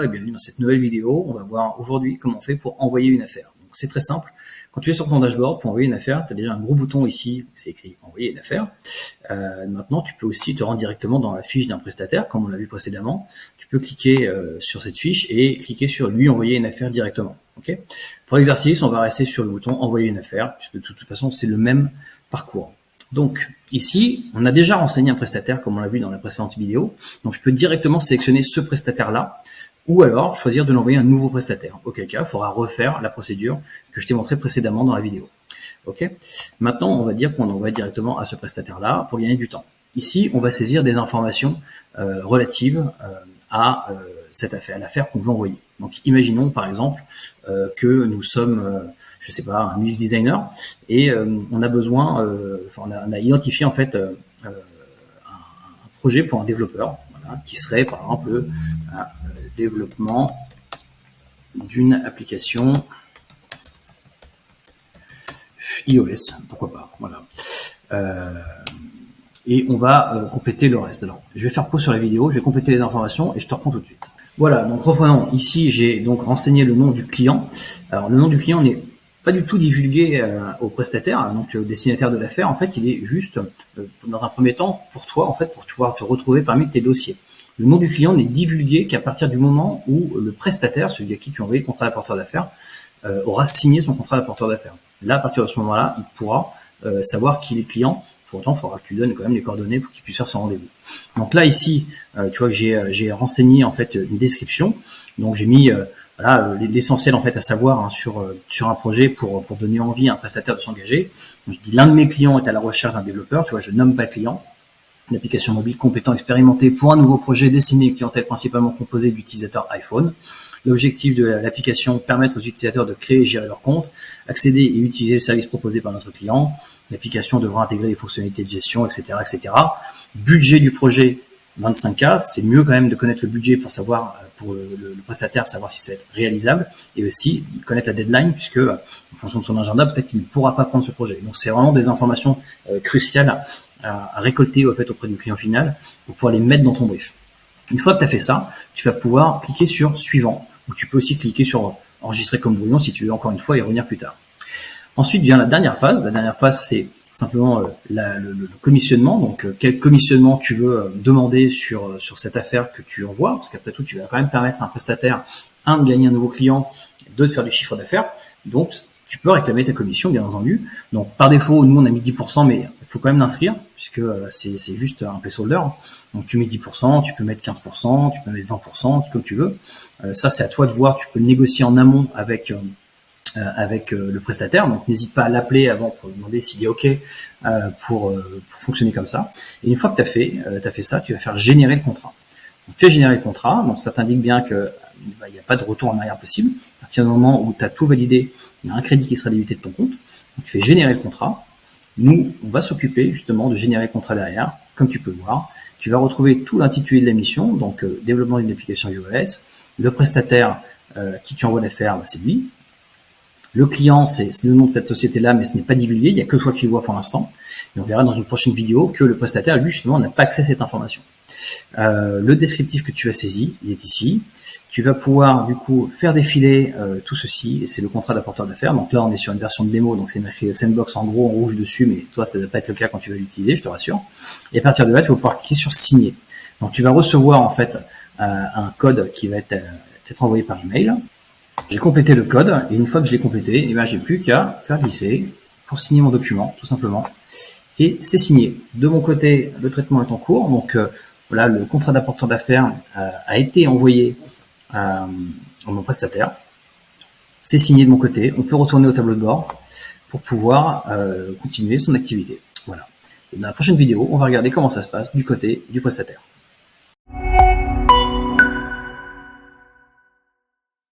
Et bienvenue dans cette nouvelle vidéo. On va voir aujourd'hui comment on fait pour envoyer une affaire. Donc c'est très simple. Quand tu es sur ton dashboard pour envoyer une affaire, tu as déjà un gros bouton ici, c'est écrit envoyer une affaire. Maintenant, tu peux aussi te rendre directement dans la fiche d'un prestataire, comme on l'a vu précédemment. Tu peux cliquer sur cette fiche et cliquer sur lui envoyer une affaire directement. Okay, pour l'exercice, on va rester sur le bouton envoyer une affaire, puisque de toute façon, c'est le même parcours. Donc ici, on a déjà renseigné un prestataire, comme on l'a vu dans la précédente vidéo. Donc je peux directement sélectionner ce prestataire-là, ou alors choisir de l'envoyer à un nouveau prestataire. Auquel cas, il faudra refaire la procédure que je t'ai montré précédemment dans la vidéo. Ok. Maintenant, on va dire qu'on envoie directement à ce prestataire-là pour gagner du temps. Ici, on va saisir des informations relatives à cette affaire, l'affaire qu'on veut envoyer. Donc, imaginons par exemple que nous sommes, je sais pas, un UX designer et on a besoin, on a identifié en fait un projet pour un développeur, voilà, qui serait par exemple un développement d'une application iOS, pourquoi pas, voilà. Et on va compléter le reste. Alors, je vais faire pause sur la vidéo, je vais compléter les informations et je te reprends tout de suite. Voilà, donc reprenons. Ici, j'ai donc renseigné le nom du client. Alors, le nom du client n'est pas du tout divulgué au prestataire, donc au destinataire de l'affaire. En fait, il est juste, dans un premier temps, pour toi, en fait, pour pouvoir te retrouver parmi tes dossiers. Le nom du client n'est divulgué qu'à partir du moment où le prestataire, celui à qui tu as envoyé le contrat d'apporteur d'affaires, aura signé son contrat d'apporteur d'affaires. Là, à partir de ce moment-là, il pourra savoir qui est client. Pour autant, il faudra que tu donnes quand même les coordonnées pour qu'il puisse faire son rendez-vous. Donc là, ici, tu vois que j'ai renseigné en fait une description. Donc j'ai mis voilà l'essentiel en fait à savoir hein, sur un projet pour donner envie à un prestataire de s'engager. Je dis l'un de mes clients est à la recherche d'un développeur. Tu vois, je nomme pas le client. Une application mobile compétent expérimentée pour un nouveau projet destiné à une clientèle principalement composée d'utilisateurs iPhone. L'objectif de l'application, permettre aux utilisateurs de créer et gérer leur compte, accéder et utiliser les services proposés par notre client. L'application devra intégrer des fonctionnalités de gestion, etc., etc. Budget du projet, 25K. C'est mieux quand même de connaître le budget pour savoir, pour le prestataire, savoir si ça va être réalisable et aussi connaître la deadline puisque, en fonction de son agenda, peut-être qu'il ne pourra pas prendre ce projet. Donc, c'est vraiment des informations cruciales à récolter, au fait, auprès du client final pour pouvoir les mettre dans ton brief. Une fois que tu as fait ça, tu vas pouvoir cliquer sur suivant ou tu peux aussi cliquer sur enregistrer comme brouillon si tu veux encore une fois y revenir plus tard. Ensuite vient la dernière phase. La dernière phase, c'est simplement le commissionnement. Donc, quel commissionnement tu veux demander sur cette affaire que tu envoies, parce qu'après tout, tu vas quand même permettre à un prestataire, de gagner un nouveau client, deux, de faire du chiffre d'affaires. Donc, tu peux réclamer ta commission, bien entendu. Donc, par défaut, nous, on a mis 10%, mais il faut quand même l'inscrire, puisque c'est juste un placeholder. Donc, tu mets 10%, tu peux mettre 15%, tu peux mettre 20%, comme tu veux. Ça, c'est à toi de voir. Tu peux négocier en amont avec le prestataire. Donc, n'hésite pas à l'appeler avant pour lui demander s'il est OK pour fonctionner comme ça. Et une fois que tu as fait ça, tu vas faire générer le contrat. Donc, tu fais générer le contrat. Donc, ça t'indique bien que il n'y a pas de retour en arrière possible. À partir du moment où tu as tout validé, il y a un crédit qui sera débité de ton compte. Donc, tu fais générer le contrat. Nous, on va s'occuper justement de générer le contrat derrière. Comme tu peux le voir, tu vas retrouver tout l'intitulé de la mission, donc développement d'une application iOS. Le prestataire qui tu envoies l'affaire, c'est lui. Le client, c'est le nom de cette société-là, mais ce n'est pas divulgué. Il n'y a que toi qui le vois pour l'instant. Et on verra dans une prochaine vidéo que le prestataire, lui, justement, n'a pas accès à cette information. Le descriptif que tu as saisi, il est ici. Tu vas pouvoir, du coup, faire défiler tout ceci. Et c'est le contrat d'apporteur d'affaires. Donc là, on est sur une version de démo. Donc c'est marqué Sandbox en gros, en rouge dessus. Mais toi, ça ne va pas être le cas quand tu vas l'utiliser, je te rassure. Et à partir de là, tu vas pouvoir cliquer sur signer. Donc tu vas recevoir, en fait, un code qui va être envoyé par email. J'ai complété le code et une fois que je l'ai complété, j'ai plus qu'à faire glisser pour signer mon document, tout simplement. Et c'est signé. De mon côté, le traitement est en cours. Donc voilà, le contrat d'apporteur d'affaires a été envoyé à mon prestataire. C'est signé de mon côté. On peut retourner au tableau de bord pour pouvoir continuer son activité. Voilà. Et dans la prochaine vidéo, on va regarder comment ça se passe du côté du prestataire.